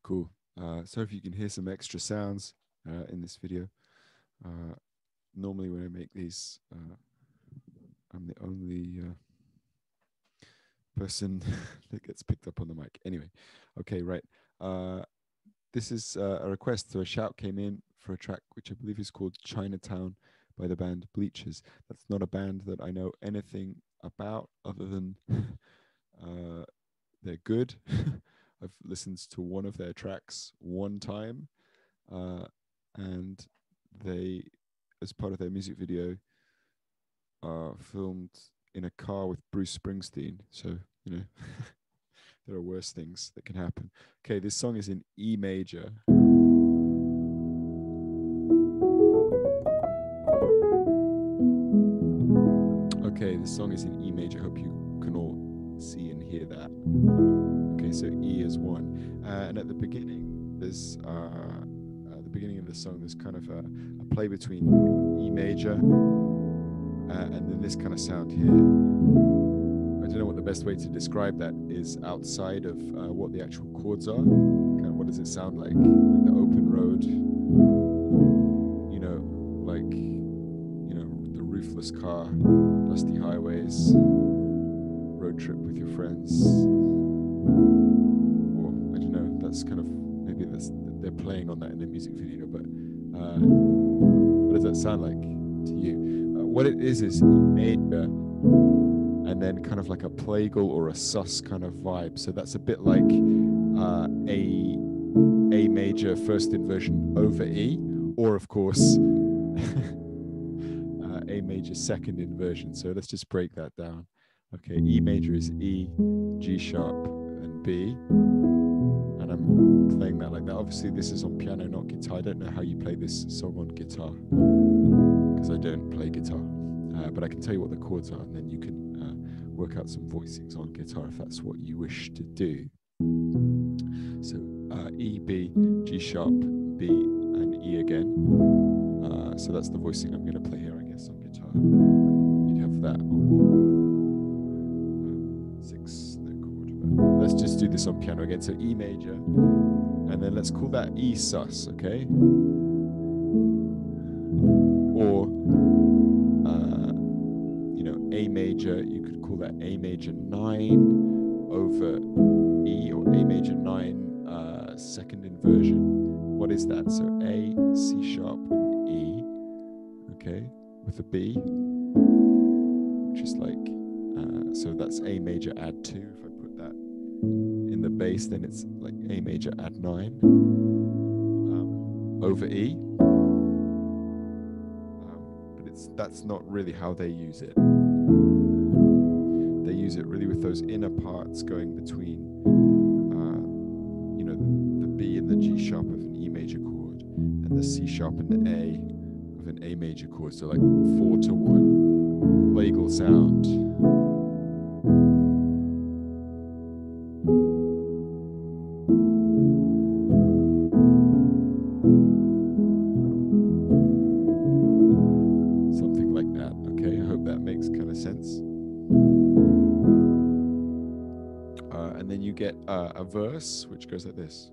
Cool. So if you can hear some extra sounds in this video. Normally when I make these, I'm the only person that gets picked up on the mic. Anyway, okay, right. This is a request. So a shout came in for a track which I believe is called Chinatown by the band Bleachers. That's not a band that I know anything about other than they're good. I've listened to one of their tracks one time, and they, as part of their music video, filmed in a car with Bruce Springsteen. So, you know, there are worse things that can happen. Okay, this song is in E major. Okay, this song is in E major. Hope you can all see and hear that. Okay, so E is 1. And at the beginning, there's at the beginning of the song, there's kind of a play between E major and then this kind of sound here. I don't know what the best way to describe that is outside of what the actual chords are. Kind of what does it sound like? Like the open road, you know, like, you know, the roofless car, dusty highways, road trip with your friends. Or, I don't know, that's kind of, maybe they're playing on that in the music video, but what does that sound like to you? What it is E major, and then kind of like a plagal or a sus kind of vibe. So that's a bit like A major first inversion over E, or of course A major second inversion. So let's just break that down. Okay, E major is E, G sharp, and B. And I'm playing that like that. Obviously this is on piano, not guitar. I don't know how you play this song on guitar, because I don't play guitar. But I can tell you what the chords are, and then you can work out some voicings on guitar if that's what you wish to do. So E, B, G sharp, B, and E again. So that's the voicing I'm going to play here, I guess, on guitar. You'd have that on 6th chord. But let's just do this on piano again. So E major, and then let's call that E sus, okay? Or A major, you could call that A major 9 over E, or A major 9 second inversion. What is that? So A, C sharp, and E, okay, with a B, which is like, so that's A major add 2. If I put that in the bass, then it's like A major add 9 over E. That's not really how they use it. They use it really with those inner parts going between, the B and the G sharp of an E major chord, and the C sharp and the A of an A major chord. So like 4-to-1, plagal sound. And then you get a verse which goes like this.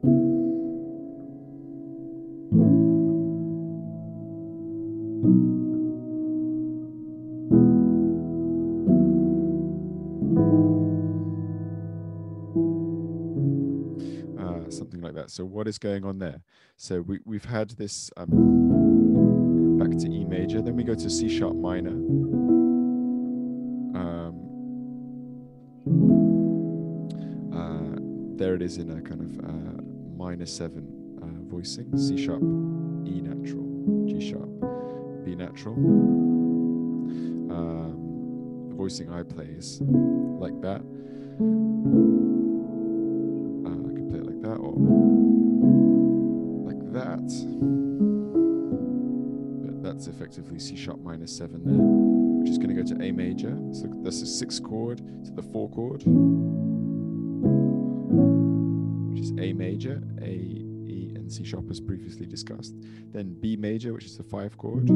Something like that. So what is going on there? So we've had this back to E major, then we go to C sharp minor. There it is in a kind of minor 7 voicing. C sharp, E natural, G sharp, B natural. The voicing I play is like that. I can play it like that or like that. But that's effectively C sharp minor 7 there, which is going to go to A major. So that's a 6th chord to the 4 chord. Which is A major, A, E, and C sharp as previously discussed. Then B major, which is the 5 chord.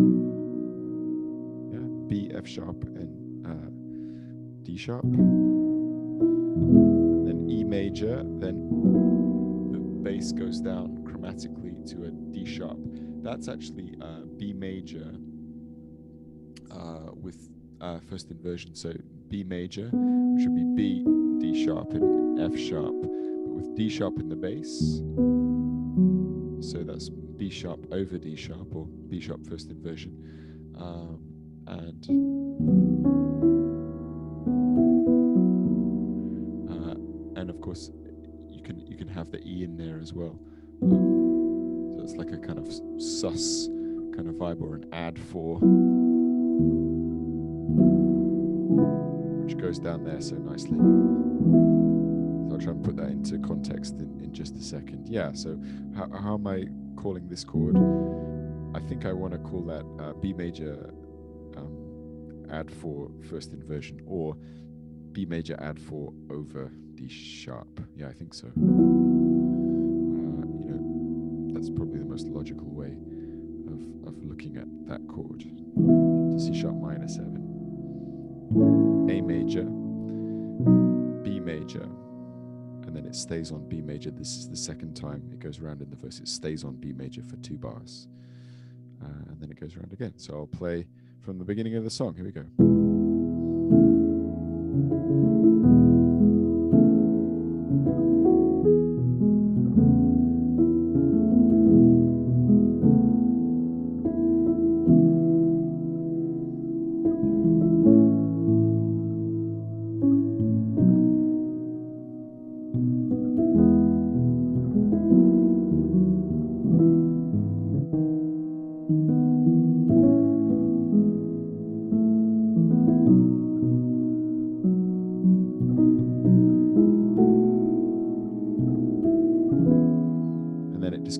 Yeah, B, F sharp, and D sharp. Then E major, then bass goes down chromatically to a D sharp. That's actually B major with first inversion. So B major, which would be B, D sharp, and F sharp, but with D sharp in the bass. So that's B sharp over D sharp, or B sharp first inversion, and of course you can have the E in there as well. So it's like a kind of sus kind of vibe, or an add 4, which goes down there so nicely. So I'll try and put that into context in just a second. Yeah, so how am I calling this chord? I think I want to call that B major add 4 first inversion, or B major add 4 over D sharp. Yeah, I think so. That's probably the most logical way of looking at that chord. To C sharp minor 7, A major, B major, and then it stays on B major. This is the second time it goes around in the verse. It stays on B major for 2 bars, and then it goes around again. So I'll play from the beginning of the song. Here we go.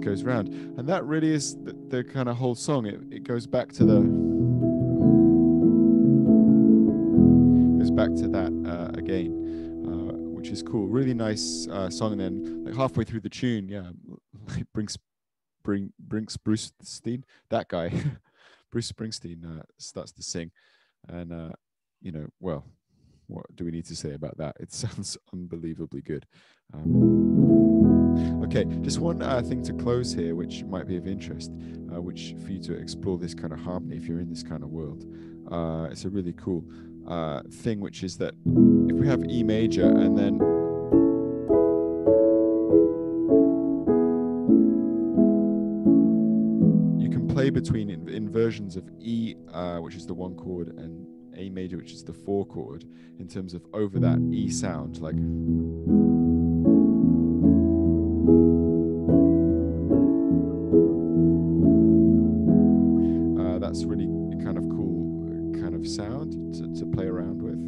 Goes round, and that really is the kind of whole song. It goes back to that again, which is cool. Really nice song. And then like halfway through the tune, it brings Bruce Springsteen, that guy, Bruce Springsteen, starts to sing, and well, what do we need to say about that? It sounds unbelievably good. Okay, just one thing to close here, which might be of interest, which for you to explore this kind of harmony if you're in this kind of world. It's a really cool thing, which is that if we have E major and then you can play between inversions of E, which is the 1 chord, and A major, which is the 4 chord, in terms of over that E sound, like that's really kind of cool kind of sound to play around with.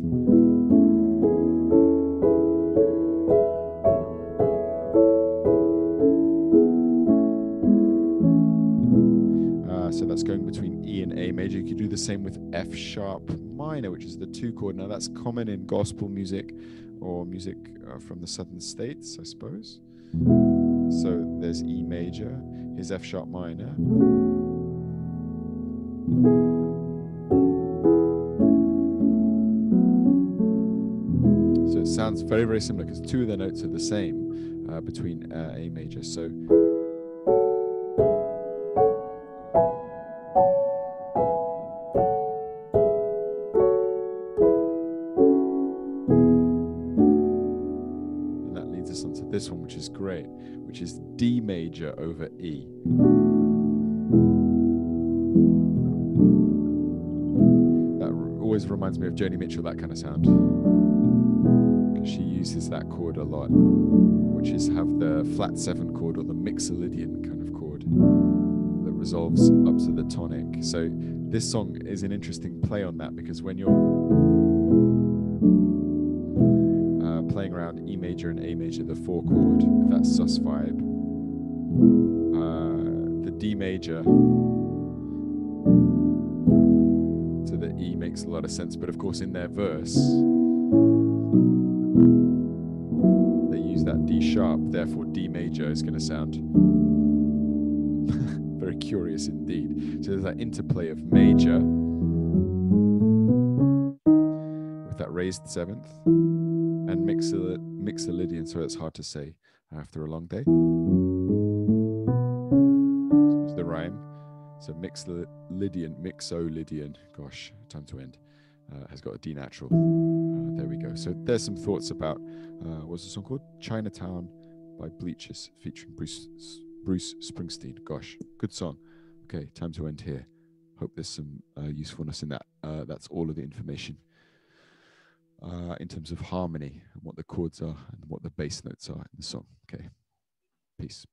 So that's going between E and A major. You could do the same with F sharp minor, which is the 2 chord. Now that's common in gospel music or music from the southern states, I suppose. So there's E major, here's F sharp minor. So it sounds very, very similar because 2 of the notes are the same between A major. So and that leads us onto this one, which is great, which is D major over E. Always reminds me of Joni Mitchell, that kind of sound, because she uses that chord a lot, which is have the flat 7 chord, or the mixolydian kind of chord that resolves up to the tonic. So this song is an interesting play on that, because when you're playing around E major and A major, the 4 chord with that sus vibe, the D major to the E makes a lot of sense. But of course in their verse they use that D sharp, therefore D major is going to sound very curious indeed. So there's that interplay of major with that raised 7th and mixolydian, so it's hard to say, after a long day. It's the rhyme. So mixolydian, gosh, time to end, has got a D natural. There we go. So there's some thoughts about, what's the song called? Chinatown by Bleachers, featuring Bruce Springsteen. Gosh, good song. Okay, time to end here. Hope there's some usefulness in that. That's all of the information in terms of harmony and what the chords are and what the bass notes are in the song. Okay, peace.